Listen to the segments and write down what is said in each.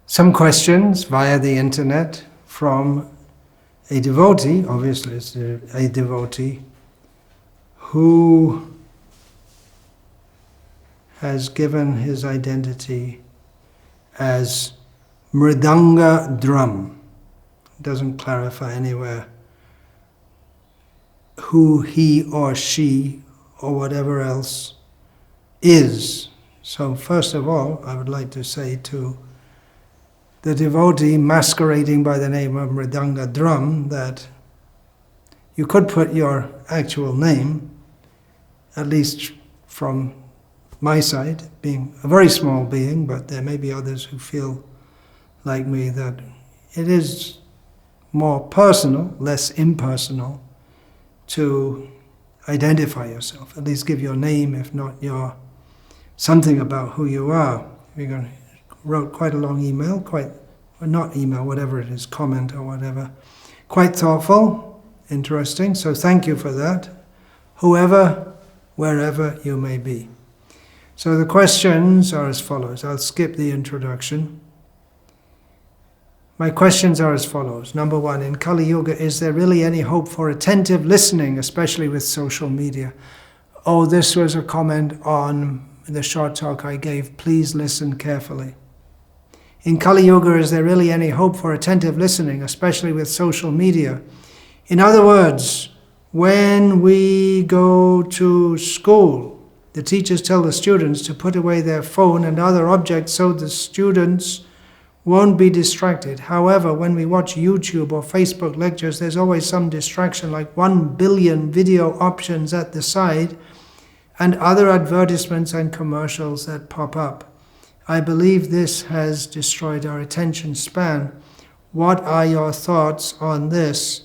some questions via the internet from a devotee, obviously it's a devotee, who has given his identity as Mridanga drum. It doesn't clarify anywhere who he or she or whatever else is. So first of all, I would like to say to the devotee masquerading by the name of Mridanga drum that you could put your actual name, at least from my side, being a very small being, but there may be others who feel like me that it is more personal, less impersonal, to identify yourself. At least give your name, if not your something about who you are. We wrote quite a long email, or not email, whatever it is, comment or whatever. Quite thoughtful, interesting, so thank you for that. Whoever, wherever you may be. So the questions are as follows. I'll skip the introduction. My questions are as follows. Number one, in Kali-yuga, is there really any hope for attentive listening, especially with social media? Oh, this was a comment on the short talk I gave. Please listen carefully. In Kali-yuga, is there really any hope for attentive listening, especially with social media? In other words, when we go to school, the teachers tell the students to put away their phone and other objects so the students won't be distracted. However, when we watch YouTube or Facebook lectures, there's always some distraction, like 1 billion video options at the side and other advertisements and commercials that pop up. I believe this has destroyed our attention span. What are your thoughts on this?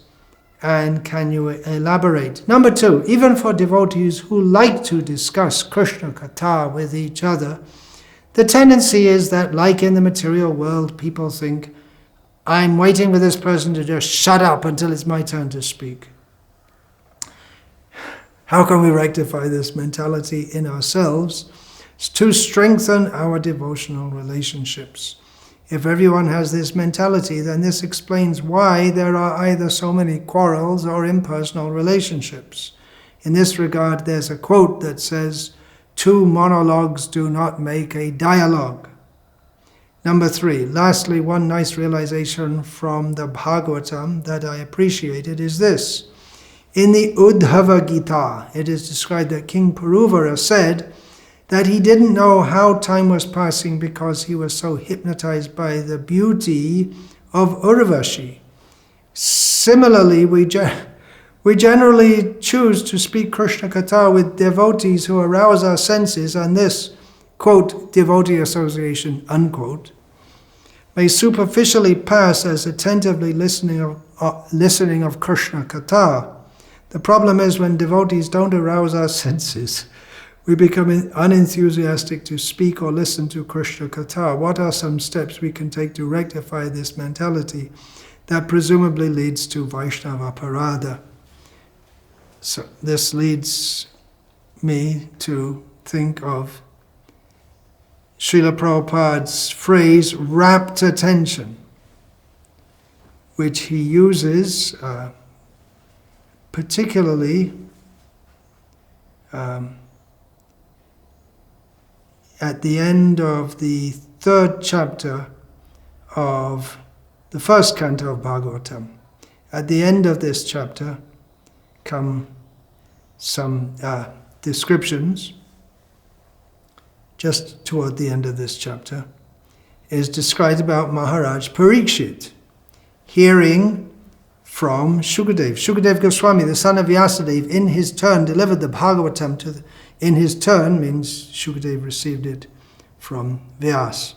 And can you elaborate? Number two, even for devotees who like to discuss Krishna Katha with each other, the tendency is that, like in the material world, people think, I'm waiting for this person to just shut up until it's my turn to speak. How can we rectify this mentality in ourselves to strengthen our devotional relationships? If everyone has this mentality, then this explains why there are either so many quarrels or impersonal relationships. In this regard, there's a quote that says, "Two monologues do not make a dialogue." Number three, lastly, one nice realization from the Bhagavatam that I appreciated is this. In the Uddhava Gita, it is described that King Puruvara said that he didn't know how time was passing because he was so hypnotized by the beauty of Urvashi. Similarly, we generally choose to speak Krishna Katha with devotees who arouse our senses, and this, quote, devotee association, unquote, may superficially pass as attentively listening of Krishna Katha. The problem is when devotees don't arouse our senses, we become unenthusiastic to speak or listen to Krishna Katha. What are some steps we can take to rectify this mentality that presumably leads to Vaishnava Parada? So this leads me to think of Srila Prabhupada's phrase, rapt attention, which he uses particularly at the end of the third chapter of the first canto of Bhagavatam. At the end of this chapter come some descriptions. Just toward the end of this chapter is described about Maharaja Parikshit hearing from Shukadev. Shukadev Goswami, the son of Vyasadeva, in his turn delivered the Bhagavatam in his turn means Shukadev received it from Vyas.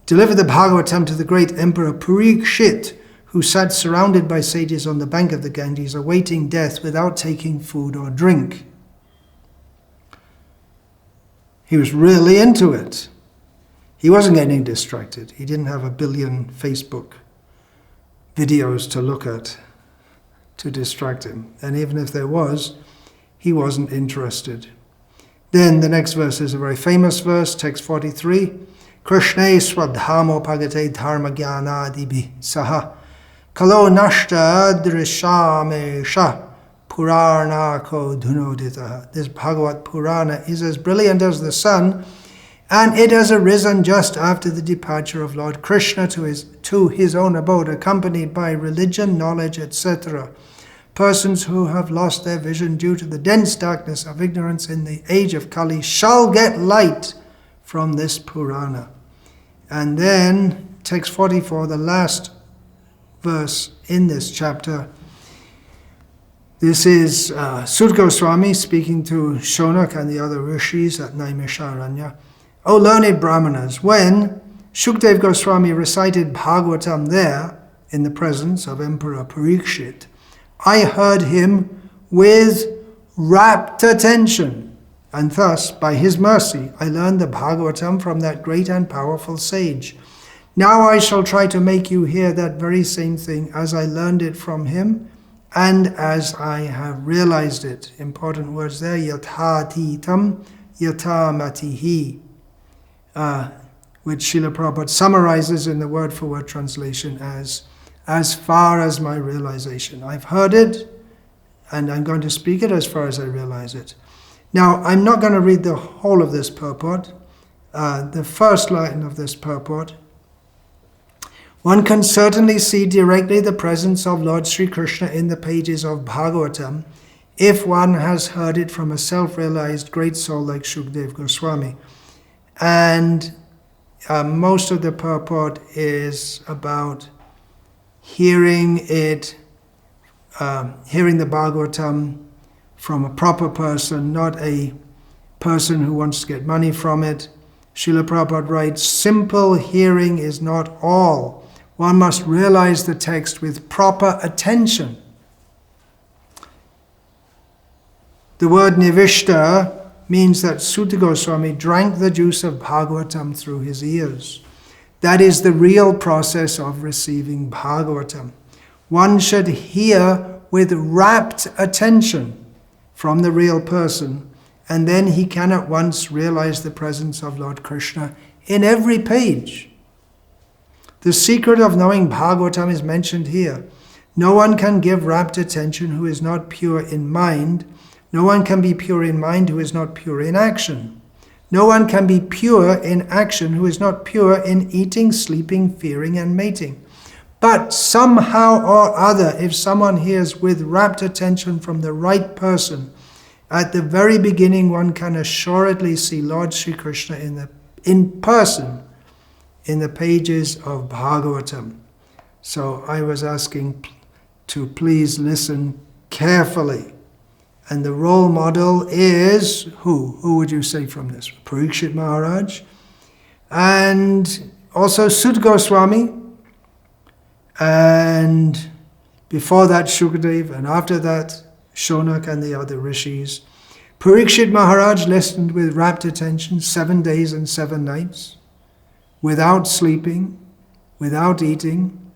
Delivered the Bhagavatam to the great emperor Parikshit, who sat surrounded by sages on the bank of the Ganges, awaiting death without taking food or drink. He was really into it. He wasn't getting distracted. He didn't have 1 billion Facebook videos to look at to distract him. And even if there was, he wasn't interested. Then the next verse is a very famous verse, text 43. Krishne swadhamo pagate dharma jnana adibhi saha kalo nashta drishamesha Puranako dhunoditaha. This Bhagavat Purana is as brilliant as the sun, and it has arisen just after the departure of Lord Krishna to his own abode, accompanied by religion, knowledge, etc. Persons who have lost their vision due to the dense darkness of ignorance in the age of Kali shall get light from this Purana. And then, text 44, the last verse in this chapter. This is Sut Goswami speaking to Shonak and the other rishis at Naimisharanya. O learned Brahmanas, when Shukdev Goswami recited Bhagavatam there, in the presence of Emperor Parikshit, I heard him with rapt attention, and thus, by his mercy, I learned the Bhagavatam from that great and powerful sage. Now I shall try to make you hear that very same thing as I learned it from him, and as I have realized it. Important words there, yathatitam yatamatihi, which Srila Prabhupada summarizes in the word-for-word translation as far as my realization. I've heard it, and I'm going to speak it as far as I realize it. Now, I'm not going to read the whole of this purport. The first line of this purport, one can certainly see directly the presence of Lord Sri Krishna in the pages of Bhagavatam if one has heard it from a self-realized great soul like Shukdev Goswami. And most of the purport is about hearing the Bhagavatam from a proper person, not a person who wants to get money from it. Srila Prabhupada writes, simple hearing is not all. One must realize the text with proper attention. The word nivishta means that Sutta Goswami drank the juice of Bhagavatam through his ears. That is the real process of receiving Bhagavatam. One should hear with rapt attention from the real person, and then he can at once realize the presence of Lord Krishna in every page. The secret of knowing Bhagavatam is mentioned here. No one can give rapt attention who is not pure in mind. No one can be pure in mind who is not pure in action. No one can be pure in action who is not pure in eating, sleeping, fearing, and mating. But somehow or other, if someone hears with rapt attention from the right person, at the very beginning one can assuredly see Lord Sri Krishna in person in the pages of Bhagavatam. So I was asking to please listen carefully. And the role model is who? Who would you say from this? Parikshit Maharaj. And also Sut Goswami. And before that Shukadev. And after that Shonak and the other rishis. Parikshit Maharaj listened with rapt attention 7 days and 7 nights. Without sleeping, without eating.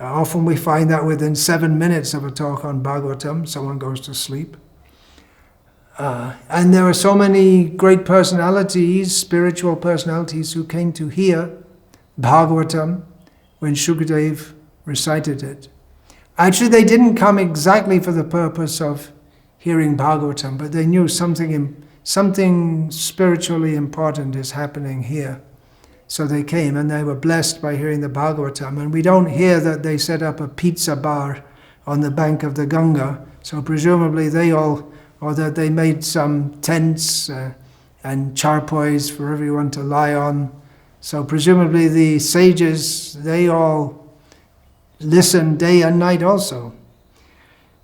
Often we find that within 7 minutes of a talk on Bhagavatam, someone goes to sleep. And there are so many great personalities, spiritual personalities, who came to hear Bhagavatam when Shukadev recited it. Actually, they didn't come exactly for the purpose of hearing Bhagavatam, but they knew something spiritually important is happening here. So they came and they were blessed by hearing the Bhagavatam. And we don't hear that they set up a pizza bar on the bank of the Ganga. So presumably or that they made some tents and charpoys for everyone to lie on. So presumably the sages, they all listen day and night also.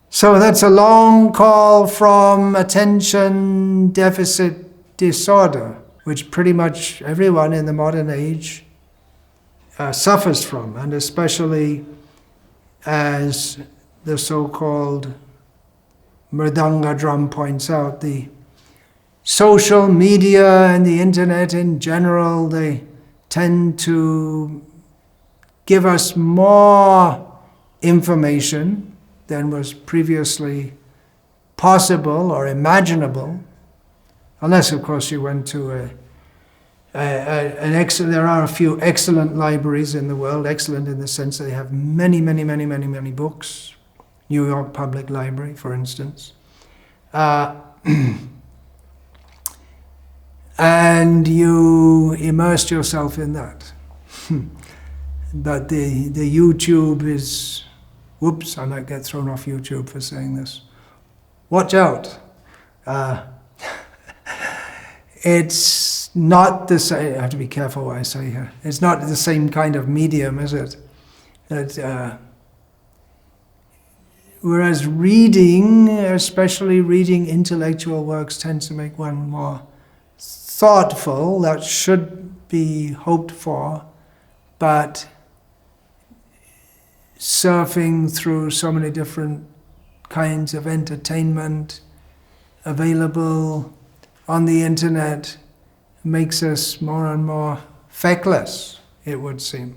So that's a long call from attention deficit disorder, which pretty much everyone in the modern age suffers from, and especially as the so-called Mridanga drum points out, the social media and the internet in general, they tend to give us more information than was previously possible or imaginable, unless of course you went to There are a few excellent libraries in the world, excellent in the sense that they have many, many, many, many, many books. New York Public Library, for instance. And you immersed yourself in that. But the YouTube is, whoops, I might get thrown off YouTube for saying this. Watch out. It's not the same, I have to be careful what I say here. It's not the same kind of medium, is it? Whereas reading, especially reading intellectual works, tends to make one more thoughtful. That should be hoped for, but surfing through so many different kinds of entertainment available on the internet makes us more and more feckless, it would seem.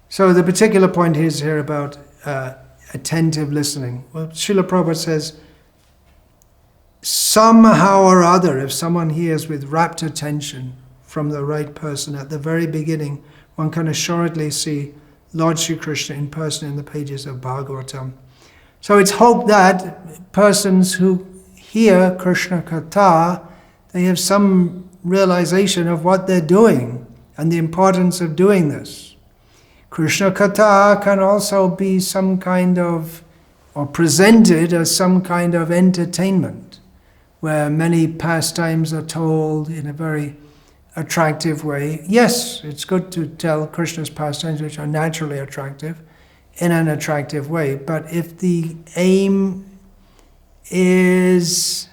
So the particular point is here about attentive listening. Well, Srila Prabhupada says, somehow or other, if someone hears with rapt attention from the right person at the very beginning, one can assuredly see Lord Sri Krishna in person in the pages of Bhagavatam. So it's hoped that persons who hear Krishna Katha, they have some realization of what they're doing and the importance of doing this. Krishna Katha can also be some kind of, or presented as some kind of entertainment, where many pastimes are told in a very attractive way. Yes, it's good to tell Krishna's pastimes which are naturally attractive in an attractive way, but if the aim is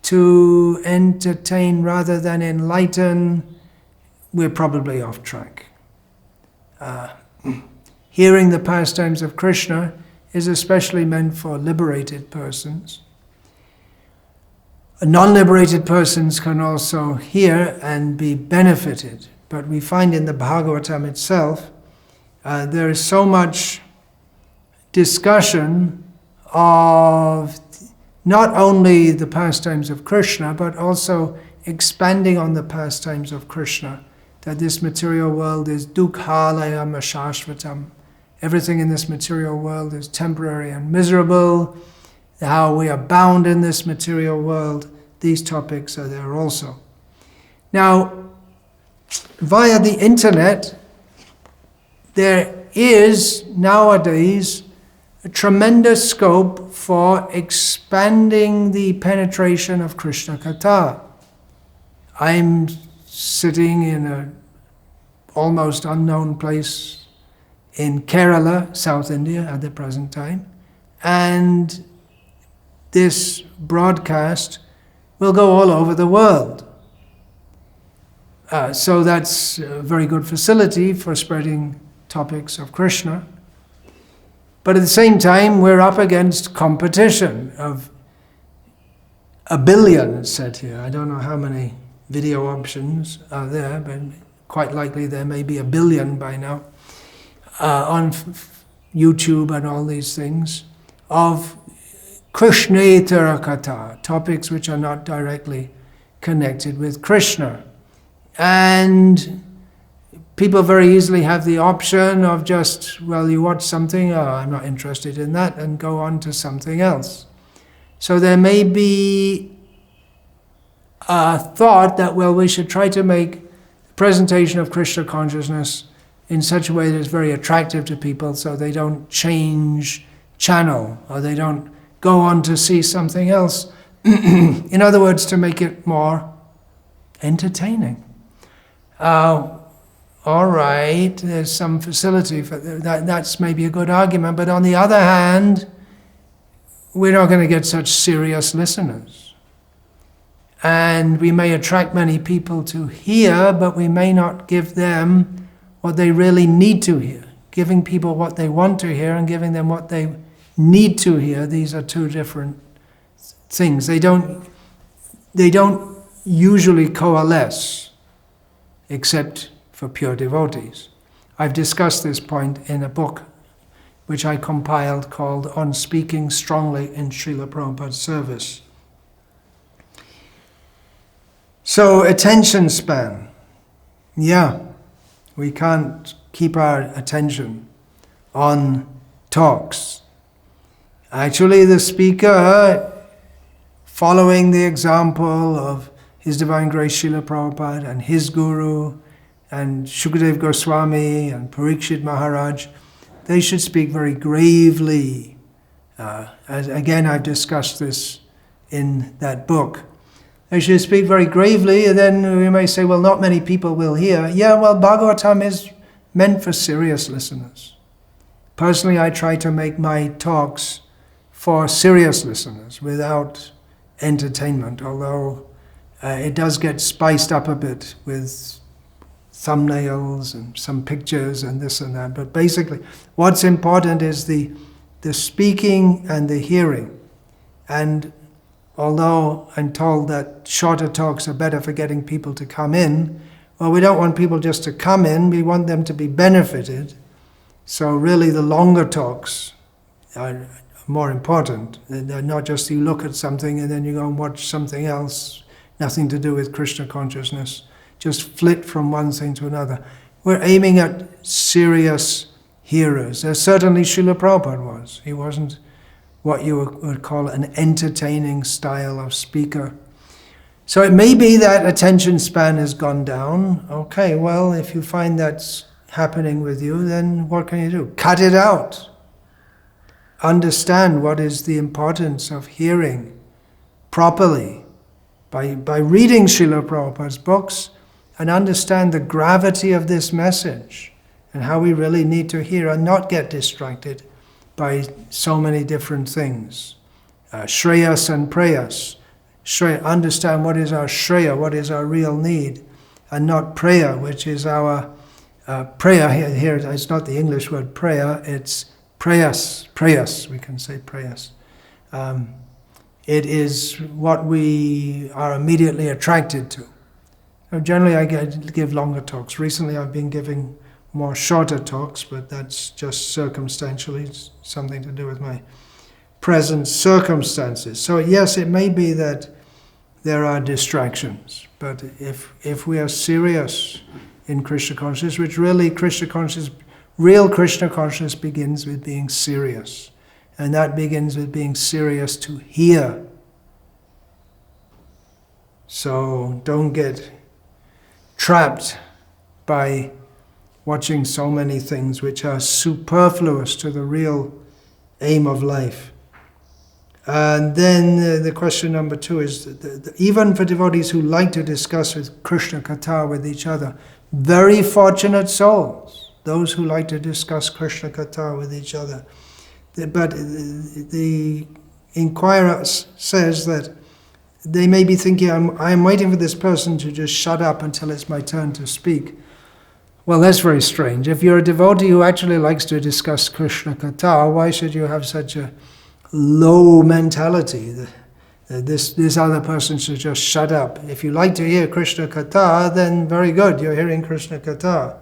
to entertain rather than enlighten, we're probably off track. Hearing the pastimes of Krishna is especially meant for liberated persons. Non-liberated persons can also hear and be benefited, but we find in the Bhagavatam itself there is so much discussion of not only the pastimes of Krishna, but also expanding on the pastimes of Krishna, that this material world is dukkhalayam ashashvatam. Everything in this material world is temporary and miserable. How we are bound in this material world, these topics are there also. Now, via the internet, there is nowadays a tremendous scope for expanding the penetration of Krishna Katha. I'm sitting in an almost unknown place in Kerala, South India at the present time, and this broadcast will go all over the world. So that's a very good facility for spreading topics of Krishna. But at the same time, we're up against competition of 1 billion, it's said here. I don't know how many video options are there, but quite likely there may be 1 billion by now on YouTube and all these things, of Krishnetara Katha, topics which are not directly connected with Krishna. And people very easily have the option of just, well, you watch something, oh, I'm not interested in that, and go on to something else. So there may be a thought that, well, we should try to make the presentation of Krishna consciousness in such a way that is very attractive to people, so they don't change channel, or they don't go on to see something else. In other words, to make it more entertaining. All right, there's some facility for that. That's maybe a good argument, but on the other hand, we're not going to get such serious listeners. And we may attract many people to hear, but we may not give them what they really need to hear. Giving people what they want to hear and giving them what they need to hear, these are two different things. They don't usually coalesce, except for pure devotees. I've discussed this point in a book which I compiled called On Speaking Strongly in Srila Prabhupada's Service. So attention span. Yeah, we can't keep our attention on talks. Actually, the speaker, following the example of His Divine Grace Srila Prabhupada and his Guru and Shukadev Goswami and Parikshit Maharaj, they should speak very gravely. As again, I've discussed this in that book. They should speak very gravely, and then we may say, well, not many people will hear. Yeah, well, Bhagavatam is meant for serious listeners. Personally, I try to make my talks for serious listeners without entertainment, although it does get spiced up a bit with thumbnails and some pictures and this and that. But basically, what's important is the speaking and the hearing. And although I'm told that shorter talks are better for getting people to come in, well, we don't want people just to come in, we want them to be benefited. So really the longer talks are more important. They're not just you look at something and then you go and watch something else, nothing to do with Krishna consciousness, just flit from one thing to another. We're aiming at serious hearers. As certainly Srila Prabhupada was. He wasn't what you would call an entertaining style of speaker. So it may be that attention span has gone down. Okay, well, if you find that's happening with you, then what can you do? Cut it out. Understand what is the importance of hearing properly by reading Srila Prabhupada's books and understand the gravity of this message and how we really need to hear and not get distracted by so many different things. Shreyas and prayas. Understand what is our shreya, what is our real need, and not prayer, which is our prayer. Here, it's not the English word prayer, it's prayas, we can say prayas. It is what we are immediately attracted to. Generally, I give longer talks. Recently, I've been giving more shorter talks, but that's just circumstantially. It's something to do with my present circumstances. So yes, it may be that there are distractions, but if we are serious in Krishna consciousness, which really Krishna consciousness, real Krishna consciousness begins with being serious, and that begins with being serious to hear. So don't get trapped by watching so many things which are superfluous to the real aim of life. And then the question number 2 is, even for devotees who like to discuss with Krishna Katha with each other, very fortunate souls, those who like to discuss Krishna Katha with each other. But the inquirer says that they may be thinking, I'm waiting for this person to just shut up until it's my turn to speak. Well, that's very strange. If you're a devotee who actually likes to discuss Krishna Katha, why should you have such a low mentality that this other person should just shut up? If you like to hear Krishna Katha, then very good, you're hearing Krishna Katha.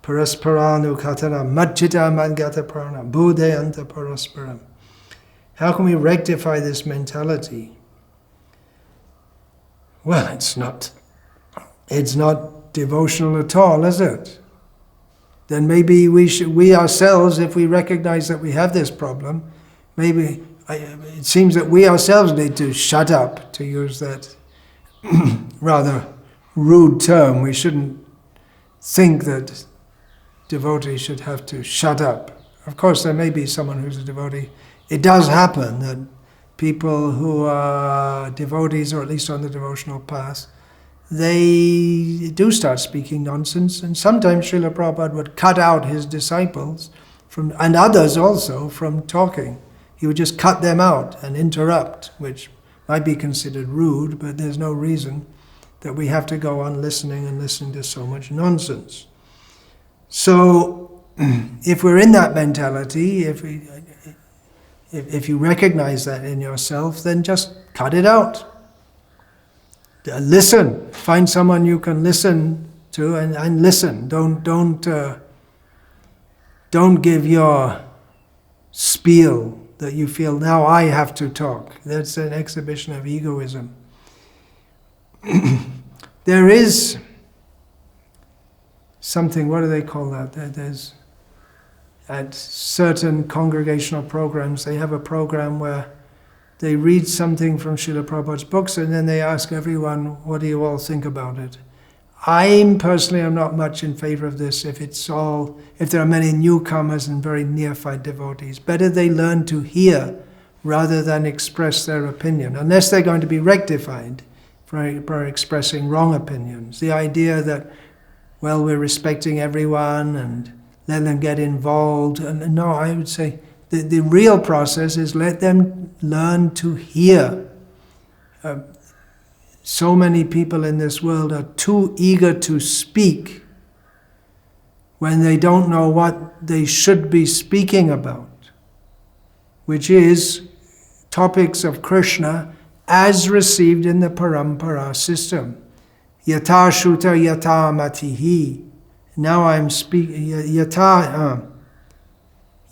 Parasparanu katana majjita mangata prana budhayanta parasparam. How can we rectify this mentality? Well, it's not devotional at all, is it? Then maybe we ourselves, if we recognize that we have this problem, maybe it seems that we ourselves need to shut up, to use that rather rude term. We shouldn't think that devotees should have to shut up. Of course, there may be someone who's a devotee. It does happen that people who are devotees, or at least on the devotional path, they do start speaking nonsense, and sometimes Srila Prabhupada would cut out his disciples and others also from talking. He would just cut them out and interrupt, which might be considered rude, but there's no reason that we have to go on listening and listening to so much nonsense. So, if we're in that mentality, if you recognize that in yourself, then just cut it out. Listen. Find someone you can listen to and listen. Don't give your spiel that you feel, now I have to talk. That's an exhibition of egoism. there is something, what do they call that? There's, at certain congregational programs, they have a program where they read something from Srila Prabhupada's books and then they ask everyone, what do you all think about it? I personally am not much in favor of this if there are many newcomers and very neophyte devotees. Better they learn to hear rather than express their opinion, unless they're going to be rectified for expressing wrong opinions. The idea that, well, we're respecting everyone and let them get involved. And no, I would say the real process is let them learn to hear. So many people in this world are too eager to speak when they don't know what they should be speaking about, which is topics of Krishna as received in the Parampara system. Yata Shuta Yata Matihi. Now I'm speaking Yata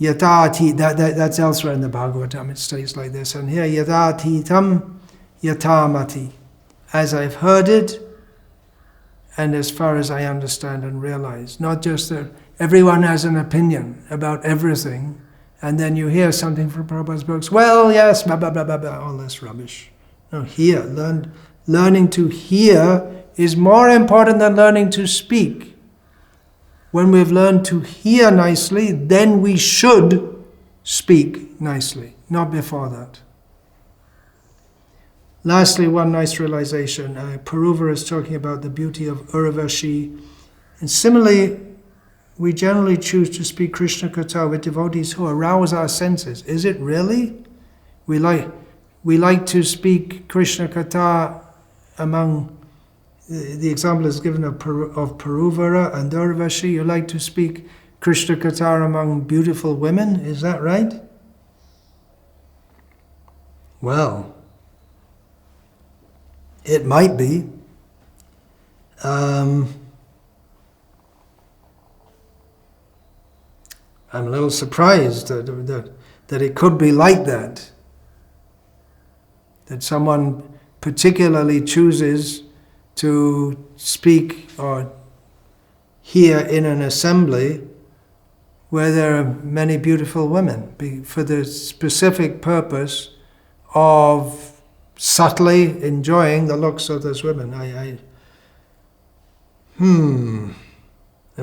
Ati. That's elsewhere in the Bhagavatam. It states like this, and here Yata Atitam Yata Mati. As I've heard it, and as far as I understand and realize. Not just that everyone has an opinion about everything, and then you hear something from Prabhupada's books, well, yes, blah, blah, blah, blah, blah, all this rubbish. No, hear. Learning to hear is more important than learning to speak. When we've learned to hear nicely, then we should speak nicely, not before that. Lastly, one nice realization. Puruva is talking about the beauty of Urvashi. And similarly, we generally choose to speak Krishna Katha with devotees who arouse our senses. Is it really? We like to speak Krishna Katha among, the example is given of Puruvara and Urvashi. You like to speak Krishna Katha among beautiful women. Is that right? Well, it might be. I'm a little surprised that it could be like that. That someone particularly chooses to speak or hear in an assembly where there are many beautiful women for the specific purpose of subtly enjoying the looks of those women. And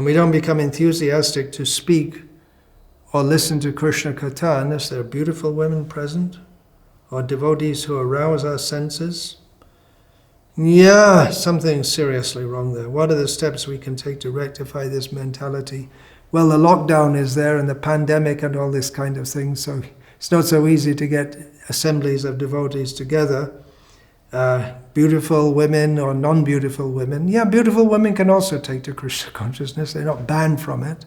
we don't become enthusiastic to speak or listen to Krishna Katha unless there are beautiful women present or devotees who arouse our senses. Yeah, something seriously wrong there. What are the steps we can take to rectify this mentality? Well, the lockdown is there and the pandemic and all this kind of thing, so it's not so easy to get assemblies of devotees together. Beautiful women or non-beautiful women. Yeah, beautiful women can also take to Krishna consciousness. They're not banned from it.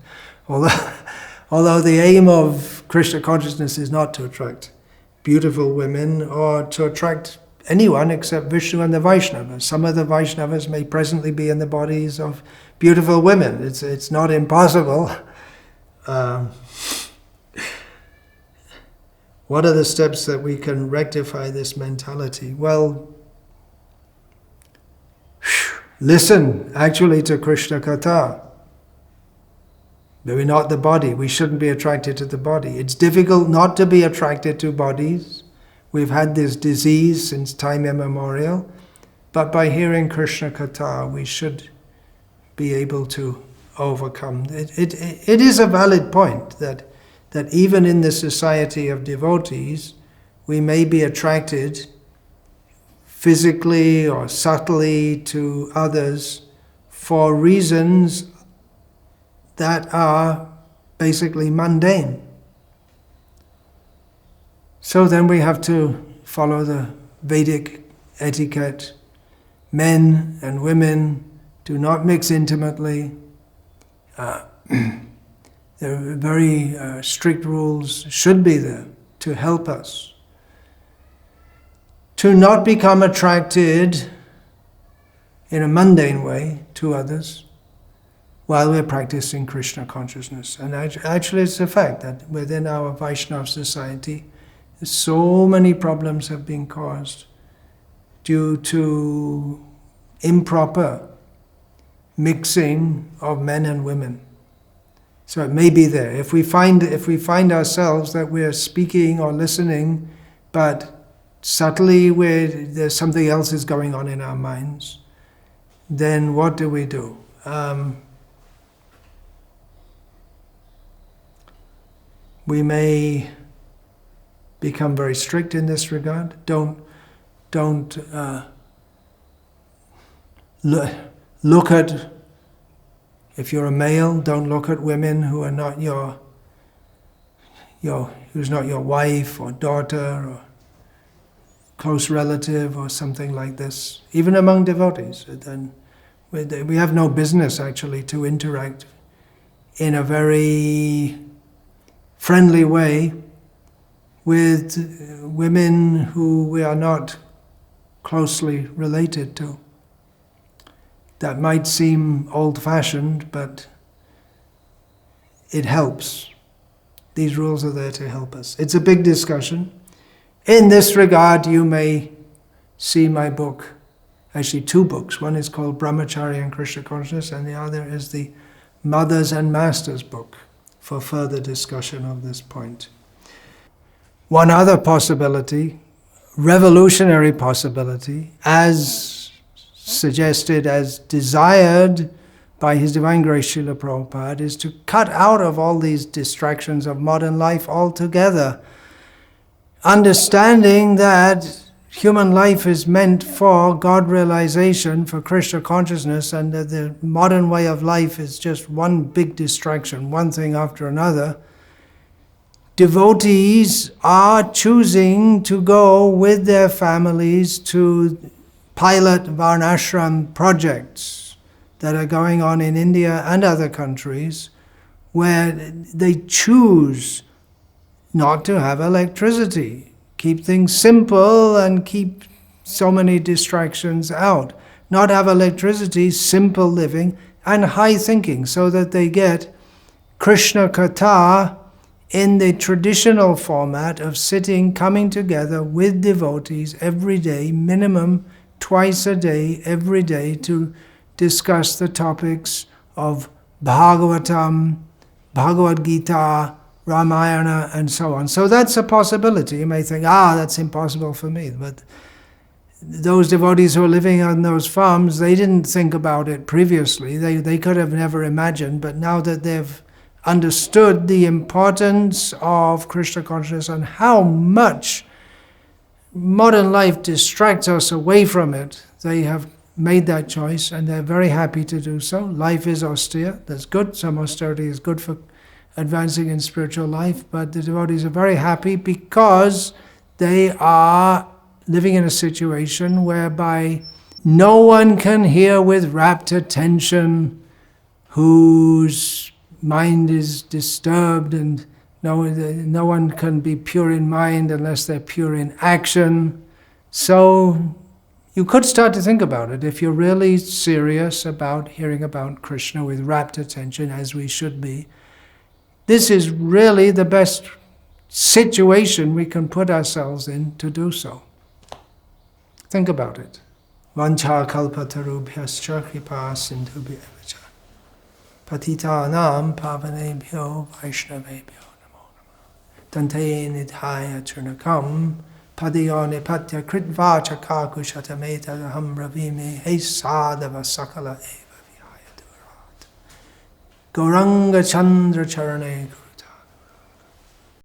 Although the aim of Krishna consciousness is not to attract beautiful women or to attract anyone except Vishnu and the Vaishnavas. Some of the Vaishnavas may presently be in the bodies of beautiful women. It's not impossible. What are the steps that we can rectify this mentality? Well, listen actually to Krishna Katha. Maybe not the body. We shouldn't be attracted to the body. It's difficult not to be attracted to bodies. We've had this disease since time immemorial. But by hearing Krishna Katha, we should be able to overcome. It is a valid point that even in the society of devotees, we may be attracted physically or subtly to others for reasons that are basically mundane. So then we have to follow the Vedic etiquette. Men and women do not mix intimately. There are very strict rules, should be there, to help us. To not become attracted in a mundane way to others while we're practicing Krishna consciousness. And actually it's a fact that within our Vaishnava society, so many problems have been caused due to improper mixing of men and women. So it may be there. If we find ourselves that we're speaking or listening, but subtly there's something else is going on in our minds, then what do we do? We may become very strict in this regard. Don't look at, if you're a male, don't look at women who are not who's not your wife or daughter or close relative or something like this. Even among devotees, then we have no business actually to interact in a very friendly way with women who we are not closely related to. That might seem old-fashioned, but it helps. These rules are there to help us. It's a big discussion. In this regard, you may see my book, actually 2 books. One is called Brahmacharya and Krishna Consciousness, and the other is the Mothers and Masters book for further discussion of this point. One other possibility, revolutionary possibility, as suggested, as desired by His Divine Grace Srila Prabhupada, is to cut out of all these distractions of modern life altogether, understanding that human life is meant for God realization, for Krishna consciousness, and that the modern way of life is just one big distraction, one thing after another. Devotees are choosing to go with their families to pilot Varnashram projects that are going on in India and other countries, where they choose not to have electricity, keep things simple and keep so many distractions out. Not have electricity, simple living, and high thinking, so that they get Krishna Katha in the traditional format of sitting, coming together with devotees every day, minimum twice a day, every day, to discuss the topics of Bhagavatam, Bhagavad Gita, Ramayana, and so on. So that's a possibility. You may think, that's impossible for me. But those devotees who are living on those farms, they didn't think about it previously. They could have never imagined, but now that they've understood the importance of Krishna consciousness and how much modern life distracts us away from it, they have made that choice, and they're very happy to do so. Life is austere. That's good. Some austerity is good for advancing in spiritual life, but the devotees are very happy because they are living in a situation whereby no one can hear with rapt attention, whose mind is disturbed, and no one can be pure in mind unless they're pure in action. So you could start to think about it. If you're really serious about hearing about Krishna with rapt attention, as we should be, this is really the best situation we can put ourselves in to do so. Think about it. Vancha kalpatarubhyascha kripa sindhubhya cha patitanam pavanebhyo vaishnavebhyo namo namah dante nidhaya churnakam padiyo nipatya kritvacha kakushatameta ravime he sadava sakala eva vihaya durat Gauranga Chandra Charane